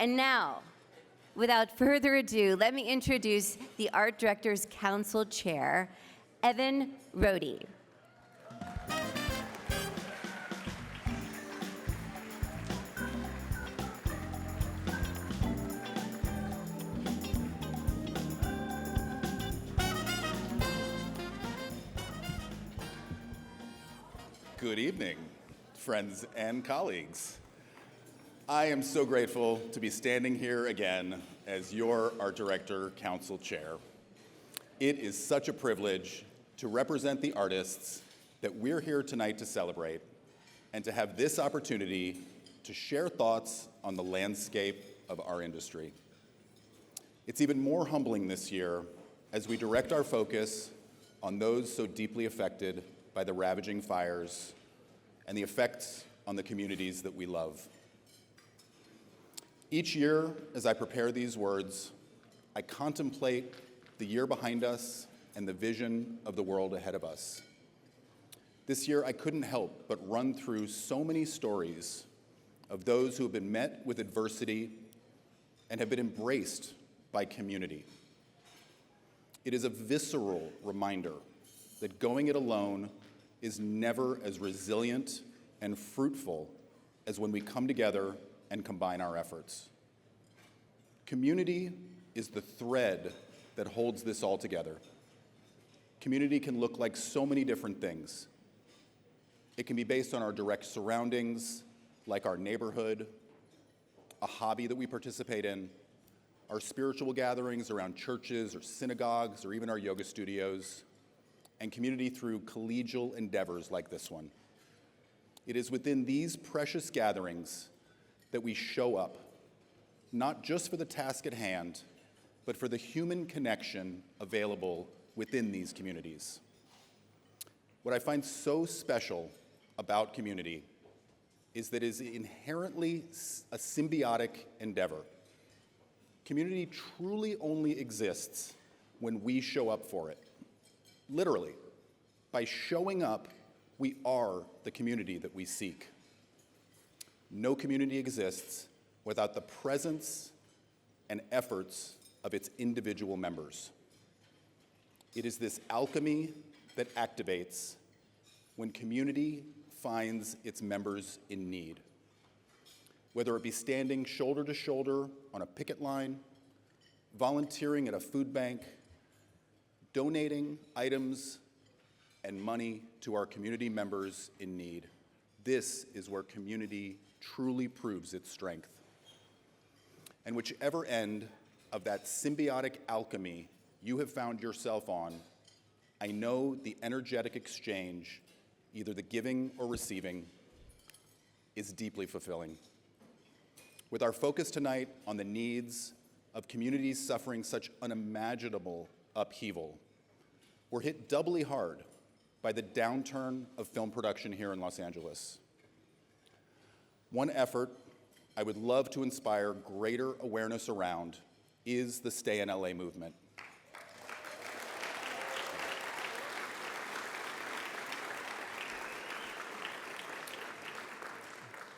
And now, without further ado, let me introduce the Art Directors Council Chair, Evan Rohde. Good evening, friends and colleagues. I am so grateful to be standing here again as your Art Director Council Chair. It is such a privilege to represent the artists that we're here tonight to celebrate and to have this opportunity to share thoughts on the landscape of our industry. It's even more humbling this year as we direct our focus on those so deeply affected by the ravaging fires and the effects on the communities that we love. Each year, as I prepare these words, I contemplate the year behind us and the vision of the world ahead of us. This year, I couldn't help but run through so many stories of those who have been met with adversity and have been embraced by community. It is a visceral reminder that going it alone is never as resilient and fruitful as when we come together and combine our efforts. Community is the thread that holds this all together. Community can look like so many different things. It can be based on our direct surroundings, like our neighborhood, a hobby that we participate in, our spiritual gatherings around churches or synagogues or even our yoga studios, and community through collegial endeavors like this one. It is within these precious gatherings that we show up, not just for the task at hand, but for the human connection available within these communities. What I find so special about community is that it is inherently a symbiotic endeavor. Community truly only exists when we show up for it. Literally, by showing up, we are the community that we seek. No community exists without the presence and efforts of its individual members. It is this alchemy that activates when community finds its members in need. Whether it be standing shoulder to shoulder on a picket line, volunteering at a food bank, donating items and money to our community members in need. This is where community truly proves its strength. And whichever end of that symbiotic alchemy you have found yourself on, I know the energetic exchange, either the giving or receiving, is deeply fulfilling. With our focus tonight on the needs of communities suffering such unimaginable upheaval, we're hit doubly hard by the downturn of film production here in Los Angeles. One effort I would love to inspire greater awareness around is the Stay in LA movement.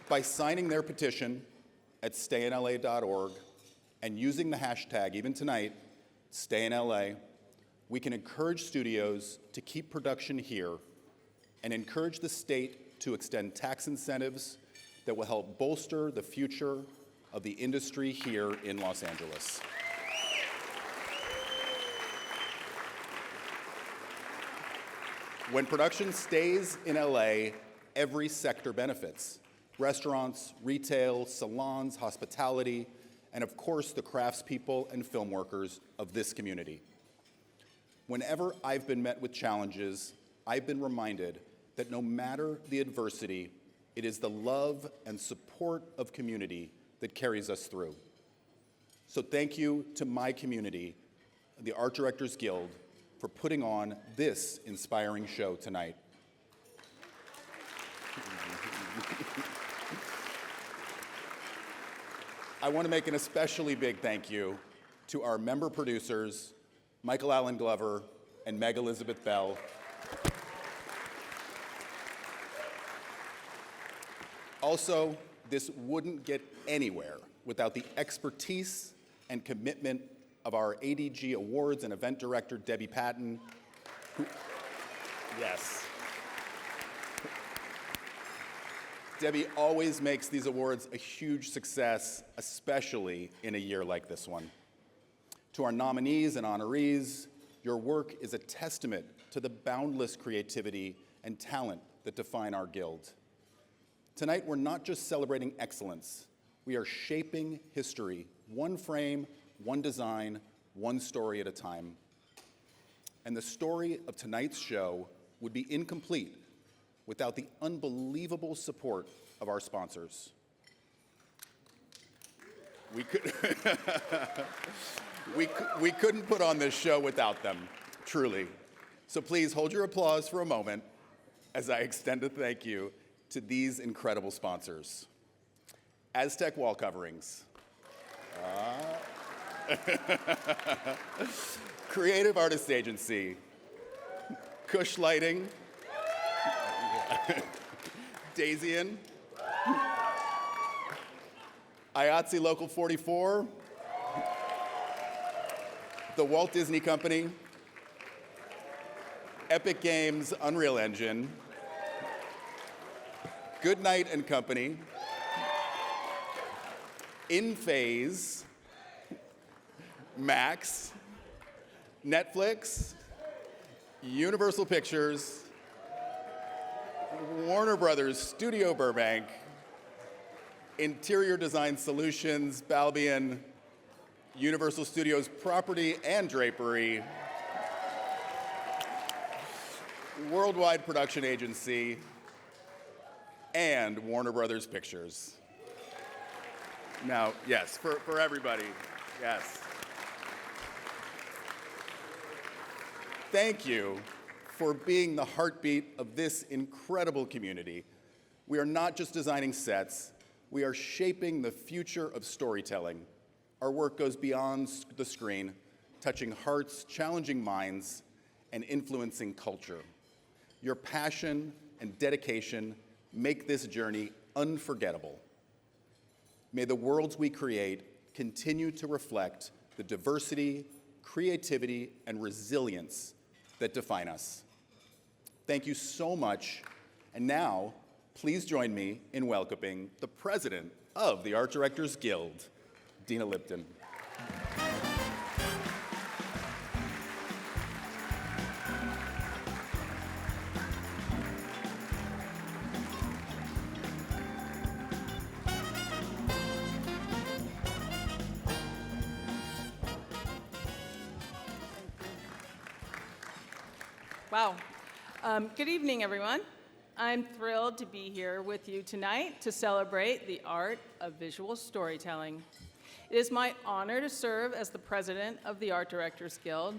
By signing their petition at stayinla.org and using the hashtag, even tonight, Stay in LA, we can encourage studios to keep production here and encourage the state to extend tax incentives that will help bolster the future of the industry here in Los Angeles. When production stays in LA, every sector benefits. Restaurants, retail, salons, hospitality, and of course the craftspeople and film workers of this community. Whenever I've been met with challenges, I've been reminded that no matter the adversity, it is the love and support of community that carries us through. So thank you to my community, the Art Directors Guild, for putting on this inspiring show tonight. I want to make an especially big thank you to our member producers, Michael Allen Glover and Meg Elizabeth Bell. Also, this wouldn't get anywhere without the expertise and commitment of our ADG Awards and Event Director, Debbie Patton, who, yes. Debbie always makes these awards a huge success, especially in a year like this one. To our nominees and honorees, your work is a testament to the boundless creativity and talent that define our Guild. Tonight, we're not just celebrating excellence, we are shaping history, one frame, one design, one story at a time. And the story of tonight's show would be incomplete without the unbelievable support of our sponsors. We couldn't put on this show without them, truly. So please hold your applause for a moment as I extend a thank you to these incredible sponsors. Aztec Wall Coverings. Creative Artists Agency. Cush Lighting. Daisian. IATSE Local 44. The Walt Disney Company. Epic Games Unreal Engine. Goodnight and Company. In Phase. Max. Netflix. Universal Pictures. Warner Brothers Studio Burbank. Interior Design Solutions, Balbion, Universal Studios Property and Drapery, Worldwide Production Agency, and Warner Brothers Pictures. Now, yes, for everybody, yes. Thank you for being the heartbeat of this incredible community. We are not just designing sets, we are shaping the future of storytelling. Our work goes beyond the screen, touching hearts, challenging minds, and influencing culture. Your passion and dedication make this journey unforgettable. May the worlds we create continue to reflect the diversity, creativity, and resilience that define us. Thank you so much. And now, please join me in welcoming the president of the Art Directors Guild, Dina Lipton. Wow. Good evening, everyone. I'm thrilled to be here with you tonight to celebrate the art of visual storytelling. It is my honor to serve as the president of the Art Directors Guild.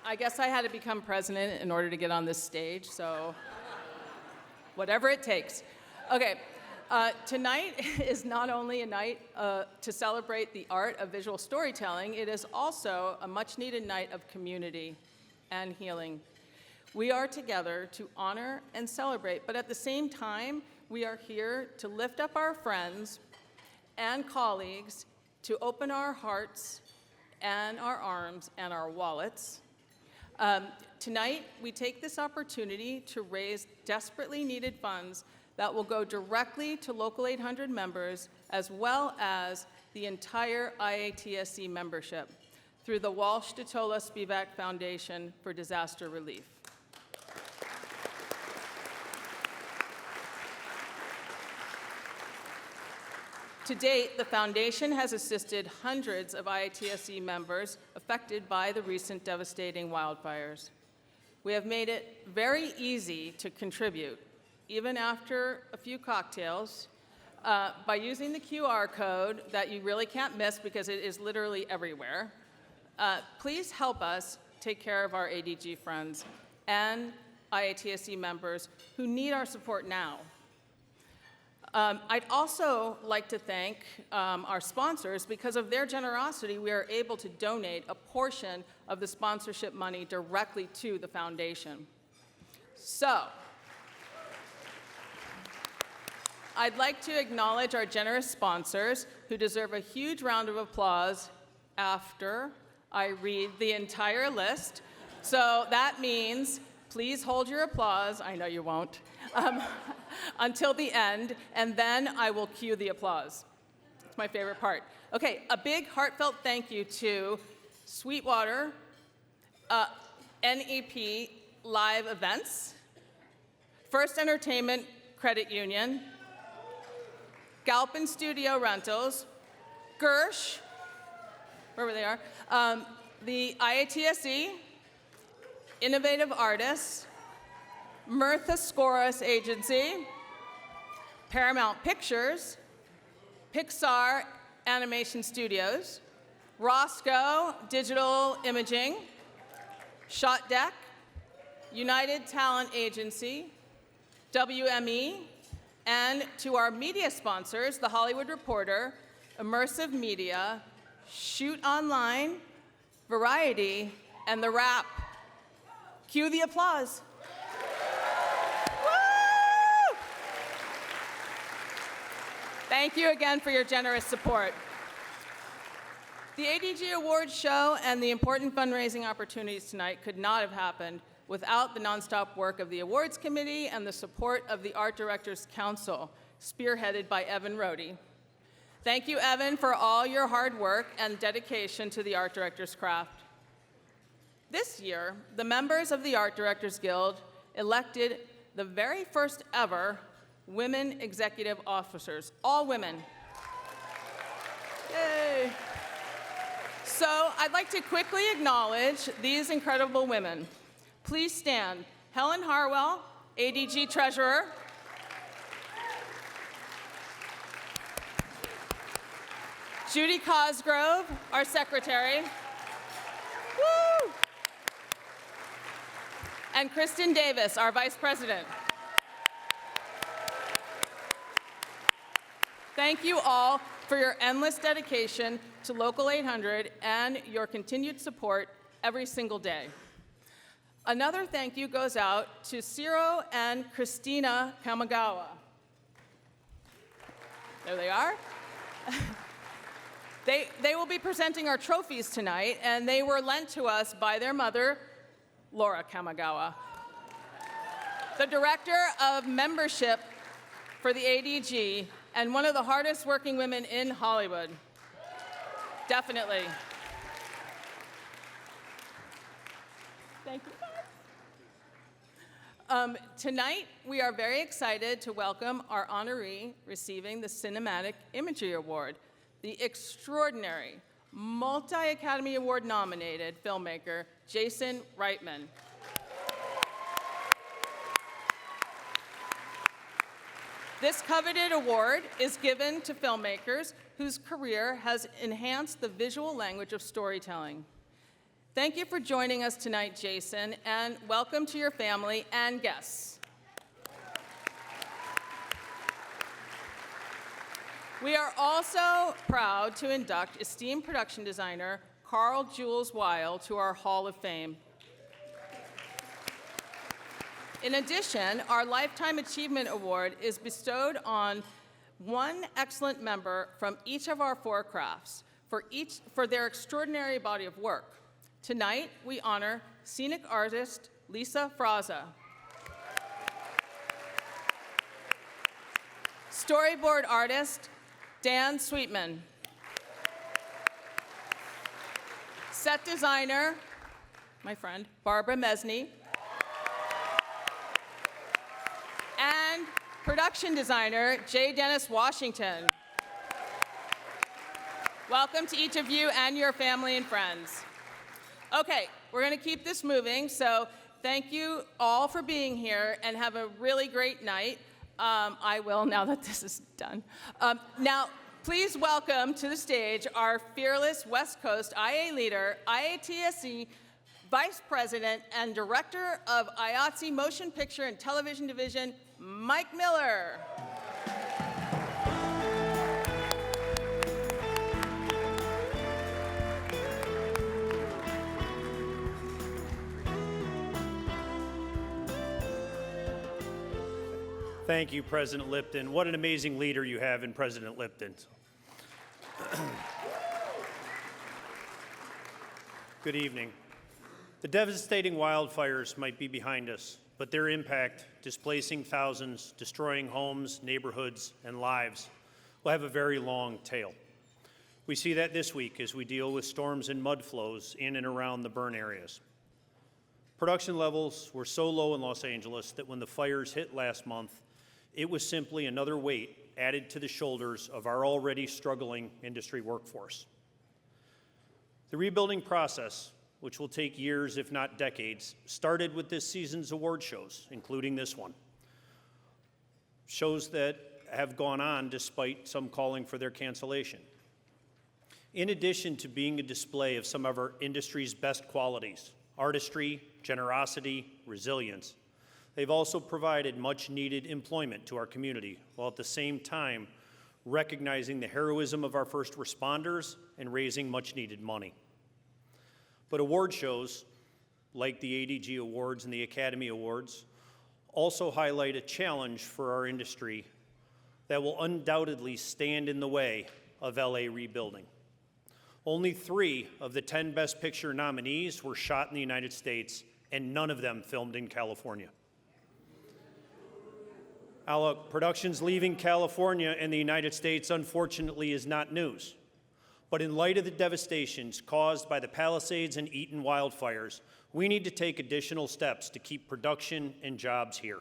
I guess I had to become president in order to get on this stage, so whatever it takes. Okay. Tonight is not only a night to celebrate the art of visual storytelling, it is also a much-needed night of community and healing. We are together to honor and celebrate, but at the same time, we are here to lift up our friends and colleagues, to open our hearts and our arms and our wallets. Tonight, we take this opportunity to raise desperately needed funds that will go directly to Local 800 members, as well as the entire IATSE membership, through the Walsh Detola Spivak Foundation for Disaster Relief. To date, the foundation has assisted hundreds of IATSE members affected by the recent devastating wildfires. We have made it very easy to contribute, even after a few cocktails, by using the QR code that you really can't miss because it is literally everywhere. Please help us take care of our ADG friends and IATSE members who need our support now. I'd also like to thank our sponsors. Because of their generosity, we are able to donate a portion of the sponsorship money directly to the foundation. So, I'd like to acknowledge our generous sponsors who deserve a huge round of applause after I read the entire list. So that means please hold your applause, I know you won't, until the end, and then I will cue the applause. It's my favorite part. Okay, a big heartfelt thank you to Sweetwater NEP Live Events, First Entertainment Credit Union, Galpin Studio Rentals, Gersh, wherever they are, the IATSE, Innovative Artists, Mirtha Skoras Agency, Paramount Pictures, Pixar Animation Studios, Roscoe Digital Imaging, Shot Deck, United Talent Agency, WME, and to our media sponsors, The Hollywood Reporter, Immersive Media, Shoot Online, Variety, and The Wrap. Cue the applause. Woo! Thank you again for your generous support. The ADG Awards show and the important fundraising opportunities tonight could not have happened without the nonstop work of the awards committee and the support of the Art Directors Council, spearheaded by Evan Rohde. Thank you, Evan, for all your hard work and dedication to the art director's craft. This year, the members of the Art Directors Guild elected the very first ever women executive officers, all women. Yay. So I'd like to quickly acknowledge these incredible women. Please stand. Helen Harwell, ADG Treasurer. Judy Cosgrove, our Secretary. Woo! And Kristen Davis, our Vice President. Thank you all for your endless dedication to Local 800 and your continued support every single day. Another thank you goes out to Ciro and Christina Kamagawa. There they are. They will be presenting our trophies tonight, and they were lent to us by their mother, Laura Kamagawa, the Director of Membership for the ADG, and one of the hardest working women in Hollywood. Definitely. Thank you. Tonight, we are very excited to welcome our honoree receiving the Cinematic Imagery Award, the extraordinary, multi-Academy Award nominated filmmaker, Jason Reitman. This coveted award is given to filmmakers whose career has enhanced the visual language of storytelling. Thank you for joining us tonight, Jason, and welcome to your family and guests. We are also proud to induct esteemed production designer Carl Jules Weil to our Hall of Fame. In addition, our Lifetime Achievement Award is bestowed on one excellent member from each of our four crafts for their extraordinary body of work. Tonight, we honor scenic artist Lisa Fraza, storyboard artist Dan Sweetman, set designer, my friend, Barbara Mesny, and production designer, J. Dennis Washington. Welcome to each of you and your family and friends. Okay, we're going to keep this moving, so thank you all for being here and have a really great night. I will, now that this is done. Now, please welcome to the stage our fearless West Coast IA leader, IATSE Vice President and Director of IATSE Motion Picture and Television Division, Mike Miller. Thank you, President Lipton. What an amazing leader you have in President Lipton. Good evening. The devastating wildfires might be behind us, but their impact, displacing thousands, destroying homes, neighborhoods, and lives, will have a very long tail. We see that this week as we deal with storms and mud flows in and around the burn areas. Production levels were so low in Los Angeles that when the fires hit last month, it was simply another weight added to the shoulders of our already struggling industry workforce. The rebuilding process, which will take years, if not decades, started with this season's award shows, including this one. Shows that have gone on despite some calling for their cancellation. In addition to being a display of some of our industry's best qualities, artistry, generosity, resilience, they've also provided much-needed employment to our community, while at the same time recognizing the heroism of our first responders and raising much-needed money. But award shows, like the ADG Awards and the Academy Awards, also highlight a challenge for our industry that will undoubtedly stand in the way of LA rebuilding. Only 3 of the 10 Best Picture nominees were shot in the United States, and none of them filmed in California. Now, look, productions leaving California and the United States, unfortunately, is not news. But in light of the devastations caused by the Palisades and Eaton wildfires, we need to take additional steps to keep production and jobs here.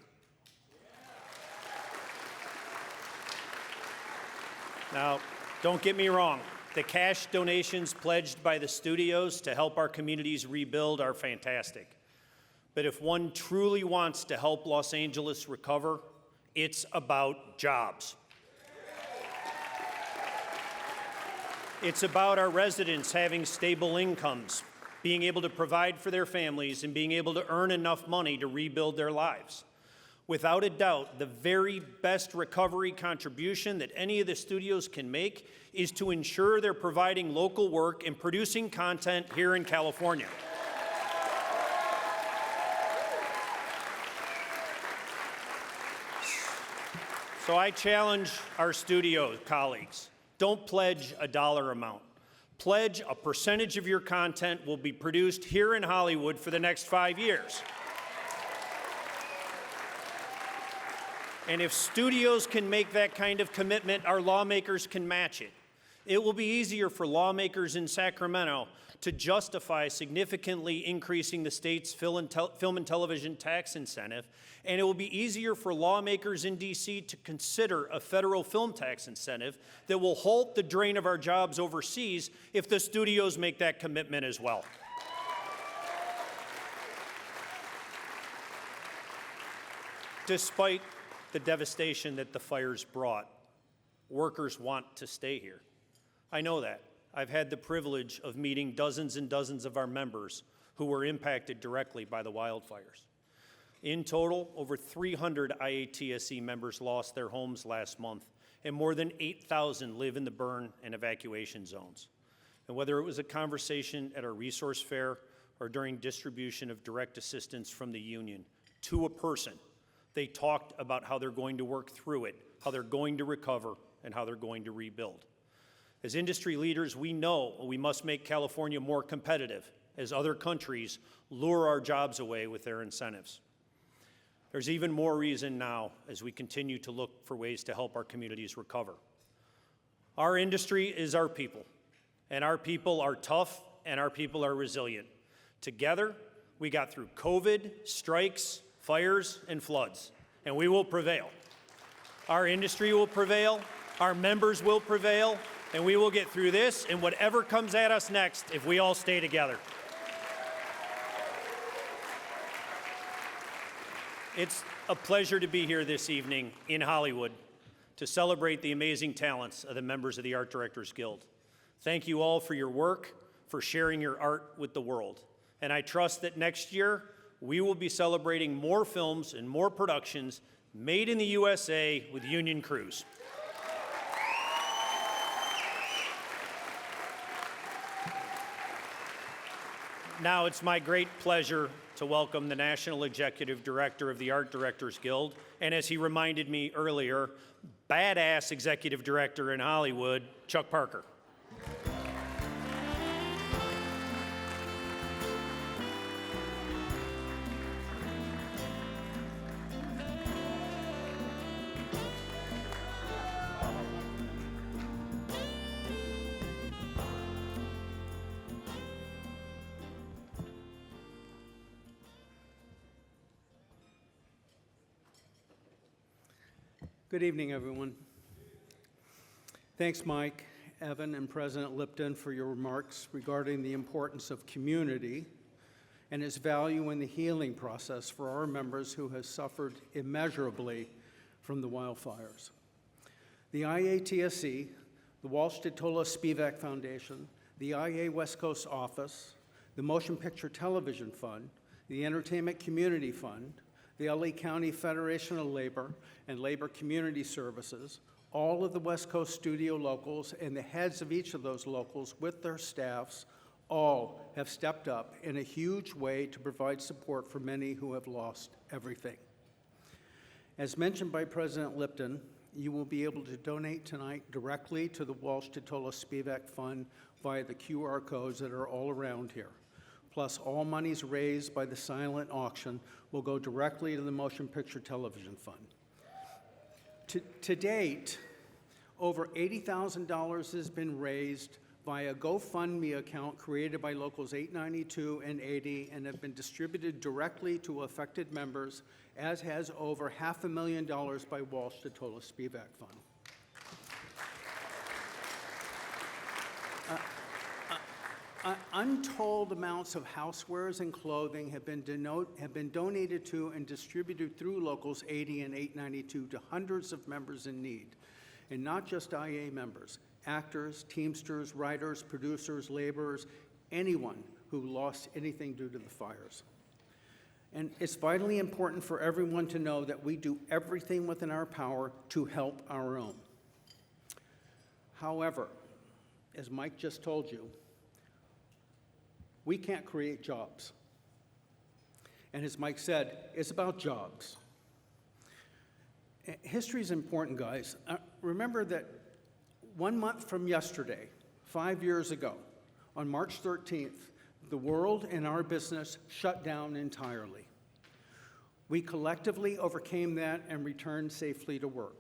Now, don't get me wrong. The cash donations pledged by the studios to help our communities rebuild are fantastic. But if one truly wants to help Los Angeles recover, it's about jobs. It's about our residents having stable incomes, being able to provide for their families, and being able to earn enough money to rebuild their lives. Without a doubt, the very best recovery contribution that any of the studios can make is to ensure they're providing local work and producing content here in California. So I challenge our studio colleagues, don't pledge a dollar amount. Pledge a percentage of your content will be produced here in Hollywood for the next 5 years. And if studios can make that kind of commitment, our lawmakers can match it. It will be easier for lawmakers in Sacramento to justify significantly increasing the state's film and television tax incentive, and it will be easier for lawmakers in D.C. to consider a federal film tax incentive that will halt the drain of our jobs overseas if the studios make that commitment as well. Despite the devastation that the fires brought, workers want to stay here. I know that. I've had the privilege of meeting dozens and dozens of our members who were impacted directly by the wildfires. In total, over 300 IATSE members lost their homes last month, and more than 8,000 live in the burn and evacuation zones. And whether it was a conversation at our resource fair or during distribution of direct assistance from the union, to a person, they talked about how they're going to work through it, how they're going to recover, and how they're going to rebuild. As industry leaders, we know we must make California more competitive as other countries lure our jobs away with their incentives. There's even more reason now as we continue to look for ways to help our communities recover. Our industry is our people, and our people are tough, and our people are resilient. Together, we got through COVID, strikes, fires, and floods, and we will prevail. Our industry will prevail, our members will prevail, and we will get through this and whatever comes at us next if we all stay together. It's a pleasure to be here this evening in Hollywood to celebrate the amazing talents of the members of the Art Directors Guild. Thank you all for your work, for sharing your art with the world. And I trust that next year, we will be celebrating more films and more productions made in the USA with union crews. Now it's my great pleasure to welcome the National Executive Director of the Art Directors Guild, and as he reminded me earlier, badass Executive Director in Hollywood, Chuck Parker. Good evening, everyone. Thanks, Mike, Evan, and President Lipton for your remarks regarding the importance of community and its value in the healing process for our members who have suffered immeasurably from the wildfires. The IATSE, the Walsh-Detola Spivak Foundation, the IA West Coast Office, the Motion Picture Television Fund, the Entertainment Community Fund, the LA County Federation of Labor and Labor Community Services, all of the West Coast studio locals and the heads of each of those locals with their staffs all have stepped up in a huge way to provide support for many who have lost everything. As mentioned by President Lipton, you will be able to donate tonight directly to the Walsh-Detola Spivak Fund via the QR codes that are all around here. Plus, all monies raised by the silent auction will go directly to the Motion Picture Television Fund. To date, over $80,000 has been raised via a GoFundMe account created by Locals 892 and 80 and have been distributed directly to affected members, as has over $500,000 by Walsh-Detola Spivak Fund. Untold amounts of housewares and clothing have been donated to and distributed through Locals 80 and 892 to hundreds of members in need, and not just IA members, actors, teamsters, writers, producers, laborers, anyone who lost anything due to the fires. And it's vitally important for everyone to know that we do everything within our power to help our own. However, as Mike just told you, we can't create jobs. And as Mike said, it's about jobs. History is important, guys. Remember that 1 month from yesterday, 5 years ago, on March 13th, the world and our business shut down entirely. We collectively overcame that and returned safely to work.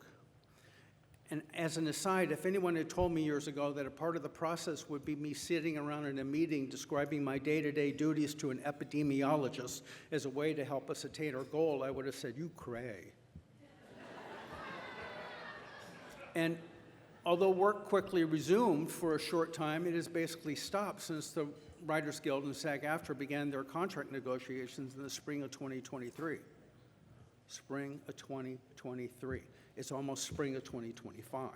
And as an aside, if anyone had told me years ago that a part of the process would be me sitting around in a meeting describing my day-to-day duties to an epidemiologist as a way to help us attain our goal, I would have said, "You cray." And although work quickly resumed for a short time, it has basically stopped since the Writers Guild and SAG-AFTRA began their contract negotiations in the spring of 2023. Spring of 2023. It's almost spring of 2025.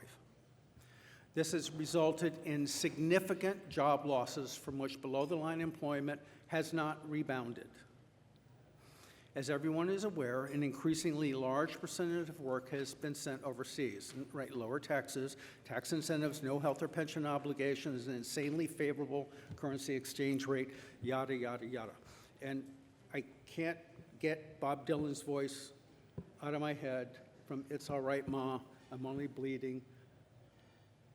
This has resulted in significant job losses from which below-the-line employment has not rebounded. As everyone is aware, an increasingly large percentage of work has been sent overseas. Right, lower taxes, tax incentives, no health or pension obligations, an insanely favorable currency exchange rate, yada, yada, yada. And I can't get Bob Dylan's voice out of my head from "It's All Right, Ma, I'm Only Bleeding."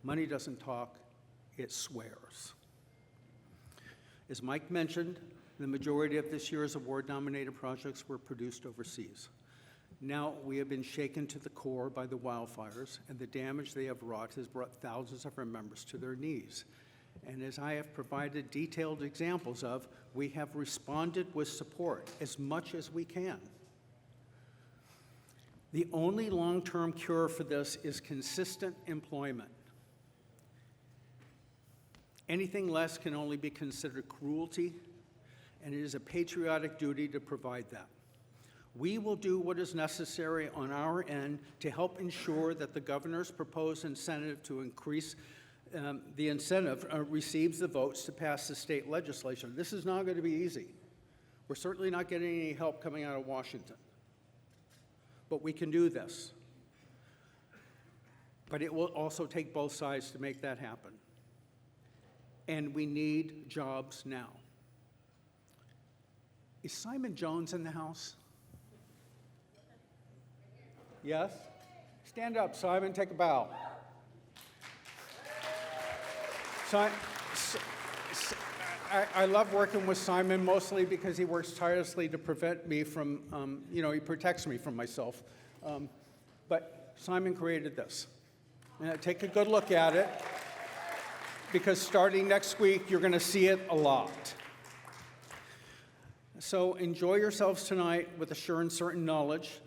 Money doesn't talk, it swears. As Mike mentioned, the majority of this year's award-nominated projects were produced overseas. Now we have been shaken to the core by the wildfires, and the damage they have wrought has brought thousands of our members to their knees. And as I have provided detailed examples of, we have responded with support as much as we can. The only long-term cure for this is consistent employment. Anything less can only be considered cruelty, and it is a patriotic duty to provide that. We will do what is necessary on our end to help ensure that the governor's proposed incentive to increase the incentive receives the votes to pass the state legislation. This is not going to be easy. We're certainly not getting any help coming out of Washington. But we can do this. But it will also take both sides to make that happen. And we need jobs now. Is Simon Jones in the house? Yes? Stand up, Simon, take a bow. I love working with Simon mostly because he works tirelessly to prevent me from, he protects me from myself. But Simon created this. Take a good look at it, because starting next week, you're going to see it a lot. So enjoy yourselves tonight with a sure and certain knowledge,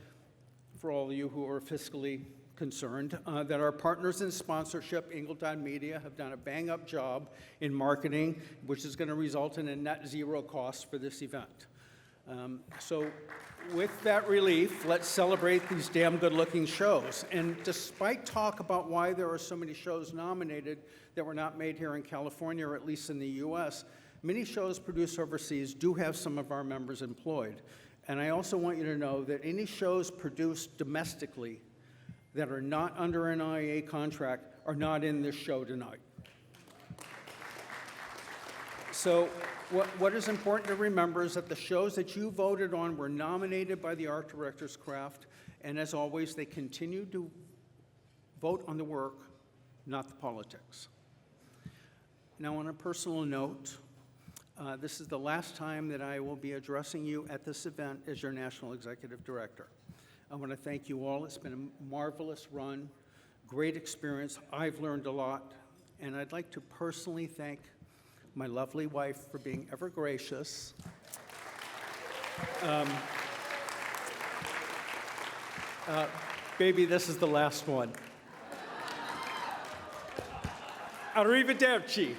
for all of you who are fiscally concerned, that our partners in sponsorship, Ingleton Media, have done a bang-up job in marketing, which is going to result in a net zero cost for this event. So with that relief, let's celebrate these damn good-looking shows. And despite talk about why there are so many shows nominated that were not made here in California, or at least in the US, many shows produced overseas do have some of our members employed. And I also want you to know that any shows produced domestically that are not under an IAA contract are not in this show tonight. So what is important to remember is that the shows that you voted on were nominated by the Art Directors Craft, and as always, they continue to vote on the work, not the politics. Now, on a personal note, this is the last time that I will be addressing you at this event as your National Executive Director. I want to thank you all. It's been a marvelous run, great experience. I've learned a lot, and I'd like to personally thank my lovely wife for being ever gracious. Baby, this is the last one. Arrivederci.